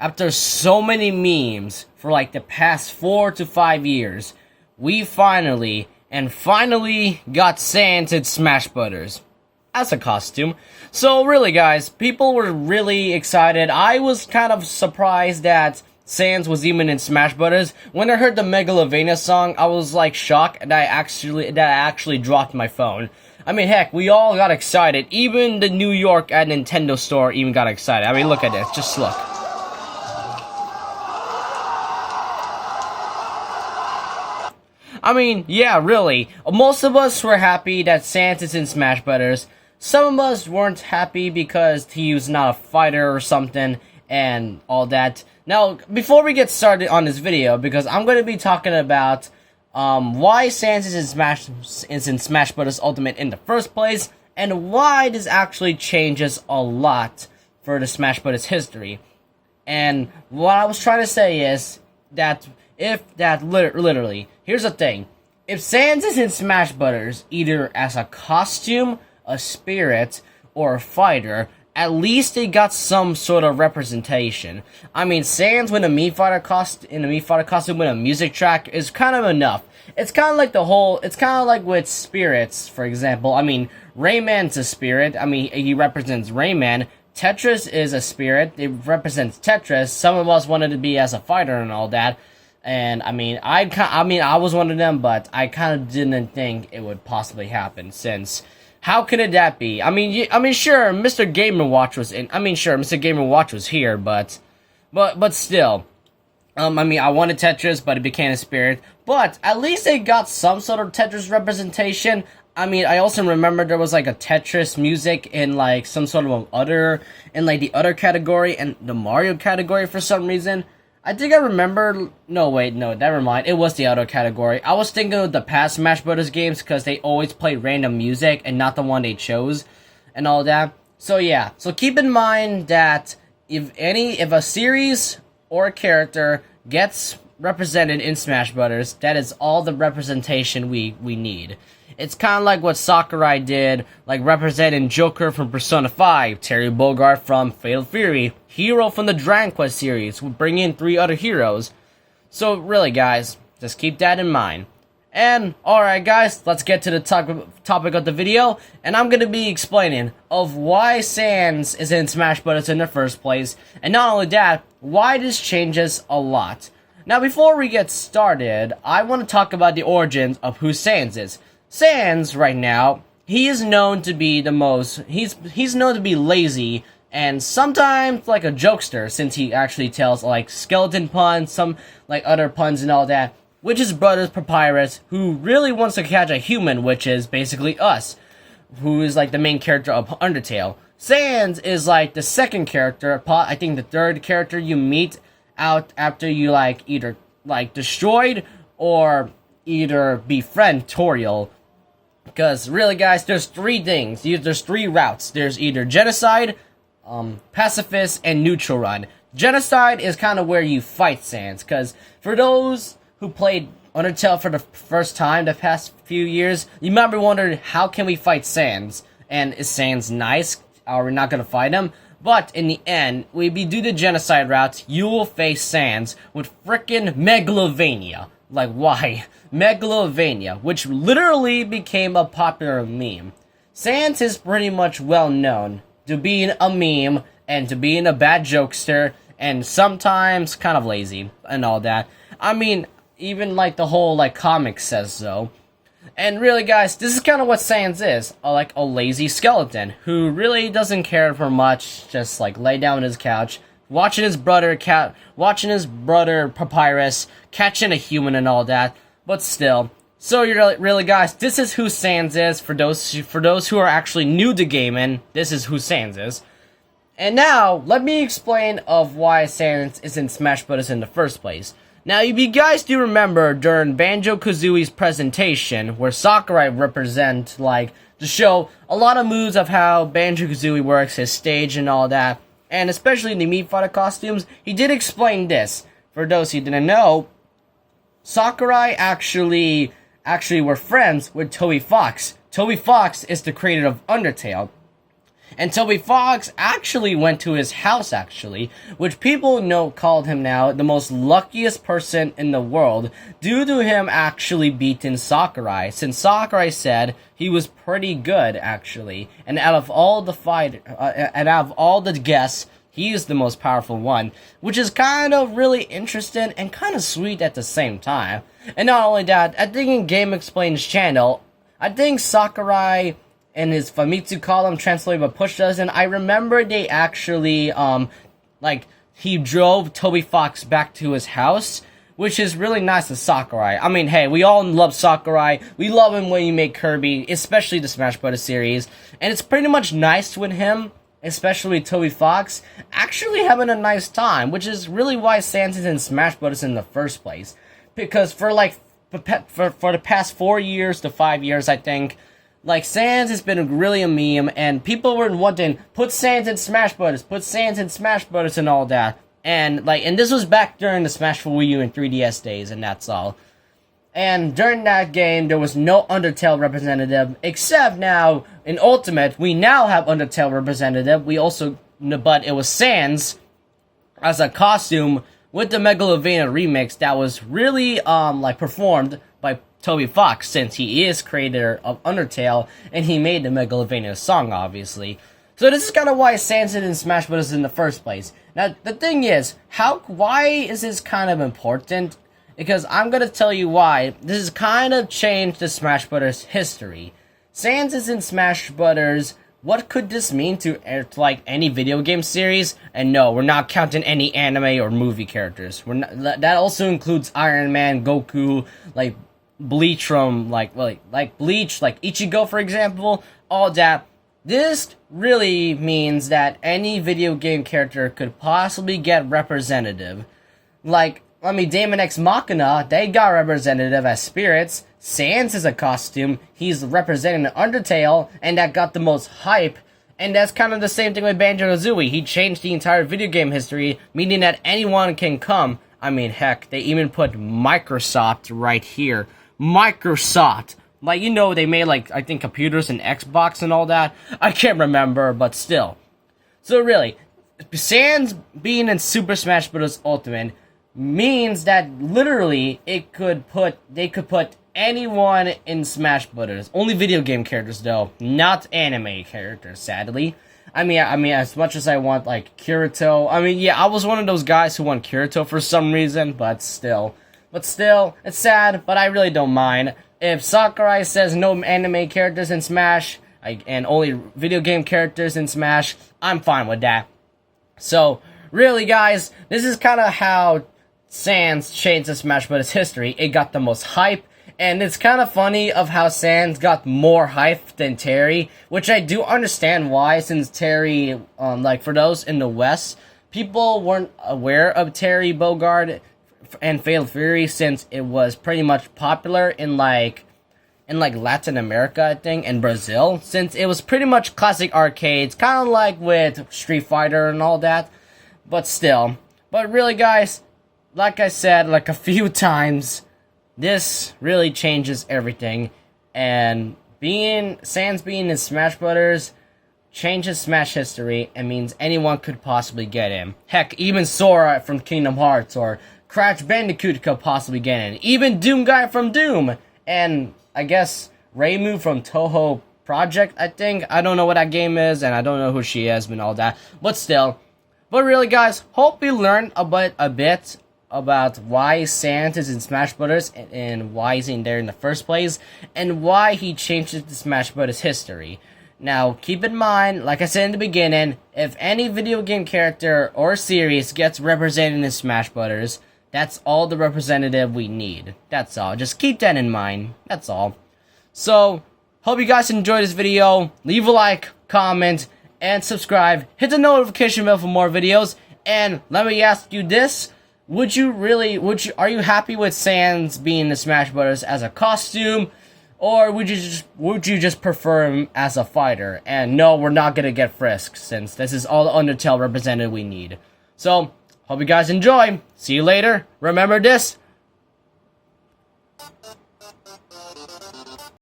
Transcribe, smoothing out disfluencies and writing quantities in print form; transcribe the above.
after so many memes for like the past 4 to 5 years, we finally got Sans in Smash Brothers as a costume. So really guys, people were really excited. I was kind of surprised that Sans was even in Smash Brothers. When I heard the Megalovania song, I was like shocked that I actually dropped my phone. I mean, heck, we all got excited. Even the New York at Nintendo store even got excited. I mean, look at this. Just look. I mean, yeah, really. Most of us were happy that Sans is in Smash Brothers. Some of us weren't happy because he was not a fighter or something and all that. Now, before we get started on this video, because I'm going to be talking about why Sans is in Smash Bros. Ultimate in the first place, and why this actually changes a lot for the Smash Bros. History. And what I was trying to say is that literally, here's the thing. If Sans is in Smash Bros. Either as a costume, a spirit, or a fighter, at least they got some sort of representation. I mean, Sans in a Mii Fighter costume with a music track is kind of enough. It's kind of like with spirits, for example. I mean, Rayman's a spirit. I mean, he represents Rayman. Tetris is a spirit. It represents Tetris. Some of us wanted to be as a fighter and all that. And I mean, I was one of them, but I kind of didn't think it would possibly happen, since how could that be? I mean, sure, Mr. Game & Watch was in. I mean, sure, Mr. Game & Watch was here, but still. I mean, I wanted Tetris, but it became a spirit. But at least they got some sort of Tetris representation. I mean, I also remember there was like a Tetris music in like some sort of the other category and the Mario category for some reason. I think I remember. No, wait, no, never mind. It was the other category. I was thinking of the past Smash Brothers games because they always played random music and not the one they chose and all that. So yeah, so keep in mind that if a series or a character gets represented in Smash Brothers, that is all the representation we need. It's kind of like what Sakurai did, like representing Joker from Persona 5, Terry Bogard from Fatal Fury, Hero from the Dragon Quest series, we'll bring in 3 other heroes. So really guys, just keep that in mind. And alright guys, let's get to the topic of the video, and I'm going to be explaining of why Sans is in Smash Bros. In the first place, and not only that, why this changes a lot. Now before we get started, I want to talk about the origins of who Sans is. Sans, right now, he is known to be he's known to be lazy and sometimes like a jokester, since he actually tells like skeleton puns, some like other puns and all that, which is brother Papyrus, who really wants to catch a human, which is basically us, who is like the main character of Undertale. Sans is like the second character, I think the third character you meet out after you like either like destroyed or either befriend Toriel. Because really guys, there's 3 things. There's 3 routes. There's either Genocide, Pacifist, and Neutral Run. Genocide is kind of where you fight Sans. Because for those who played Undertale for the first time the past few years, you might be wondering, how can we fight Sans? And is Sans nice? Are we not going to fight him? But in the end, if you do the Genocide route, you will face Sans with frickin' Megalovania. Like, why? Megalovania, which literally became a popular meme. Sans is pretty much well known to being a meme and to being a bad jokester and sometimes kind of lazy and all that. I mean, even like the whole like comic says so. And really guys, this is kind of what Sans is, like a lazy skeleton who really doesn't care for much, just like lay down on his couch, watching his brother Papyrus catching a human and all that. But still, so you're really guys, this is who Sans is. For those who are actually new to gaming, this is who Sans is. And now let me explain of why Sans is in Smash Bros. In the first place. Now, if you guys do remember during Banjo-Kazooie's presentation, where Sakurai represent like to show a lot of moves of how Banjo-Kazooie works, his stage and all that, and especially in the Mii Fighter costumes, he did explain this. For those who didn't know, Sakurai actually were friends with Toby Fox. Toby Fox is the creator of Undertale. And Toby Fox actually went to his house, actually, which people know called him now the most luckiest person in the world due to him actually beating Sakurai, since Sakurai said he was pretty good, actually. And out of all the guests, he is the most powerful one, which is kind of really interesting and kind of sweet at the same time. And not only that, I think in Game Explain's channel, I think Sakurai and his Famitsu column translated by Push Dozen, I remember they actually, he drove Toby Fox back to his house, which is really nice of Sakurai. I mean, hey, we all love Sakurai. We love him when you make Kirby, especially the Smash Bros. Series. And it's pretty much nice with him, especially Toby Fox, actually having a nice time, which is really why Sans is in Smash Bros. In the first place. Because for the past 4 years to 5 years, I think, Sans has been really a meme, and people were wanting, put Sans in Smash Bros., put Sans in Smash Bros. And all that. And this was back during the Smash for Wii U and 3DS days, and that's all. And during that game, there was no Undertale representative, except now, in Ultimate, we now have Undertale representative. But it was Sans as a costume with the Megalovania remix that was really, performed by Toby Fox, since he is creator of Undertale, and he made the Megalovania song, obviously. So this is kind of why Sans is in Smash Bros. In the first place. Now, the thing is, why is this kind of important? Because I'm gonna tell you why. This has kind of changed the Smash Bros. History. Sans is in Smash Bros. What could this mean to, any video game series? And no, we're not counting any anime or movie characters. That also includes Iron Man, Goku, Bleach from, Bleach, Ichigo, for example, all that. This really means that any video game character could possibly get representative. Daemon X Machina, they got representative as spirits. Sans is a costume, he's representing Undertale, and that got the most hype. And that's kind of the same thing with Banjo-Kazooie. He changed the entire video game history, meaning that anyone can come. I mean, heck, they even put Microsoft right here. Microsoft. They made, I think, computers and Xbox and all that. I can't remember, but still. So really, Sans being in Super Smash Bros. Ultimate means that literally they could put anyone in Smash Bros. Only video game characters, though, not anime characters, sadly. I mean, as much as I want, Kirito. I was one of those guys who want Kirito for some reason, but still. It's sad, but I really don't mind. If Sakurai says no anime characters in Smash, and only video game characters in Smash, I'm fine with that. So, really, guys, this is kind of how Sans changed the Smash Bros. History. It got the most hype, and it's kind of funny of how Sans got more hype than Terry, which I do understand why, since Terry, for those in the West, people weren't aware of Terry Bogard and Fatal Fury, since it was pretty much popular in Latin America, I think, and Brazil, since it was pretty much classic arcades, kind of like with Street Fighter and all that, but still. But really, guys, like I said, a few times, this really changes everything, and Sans being in Smash Brothers changes Smash history and means anyone could possibly get him. Heck, even Sora from Kingdom Hearts or Crash Bandicoot could possibly get in. Even Doom Guy from Doom. And I guess Reimu from Toho Project, I think. I don't know what that game is, and I don't know who she is and all that. But still. But really, guys, hope you learned a bit about why Sans is in Smash Bros. And why he's in there in the first place. And why he changes the Smash Bros. History. Now, keep in mind, like I said in the beginning, if any video game character or series gets represented in Smash Bros., that's all the representative we need. That's all. Just keep that in mind. That's all. So, hope you guys enjoyed this video. Leave a like, comment, and subscribe. Hit the notification bell for more videos. And let me ask you this. Are you happy with Sans being in Smash Bros. As a costume? Or would you just prefer him as a fighter? And no, we're not gonna get Frisk, since this is all the Undertale representative we need. So, hope you guys enjoy. See you later. Remember this,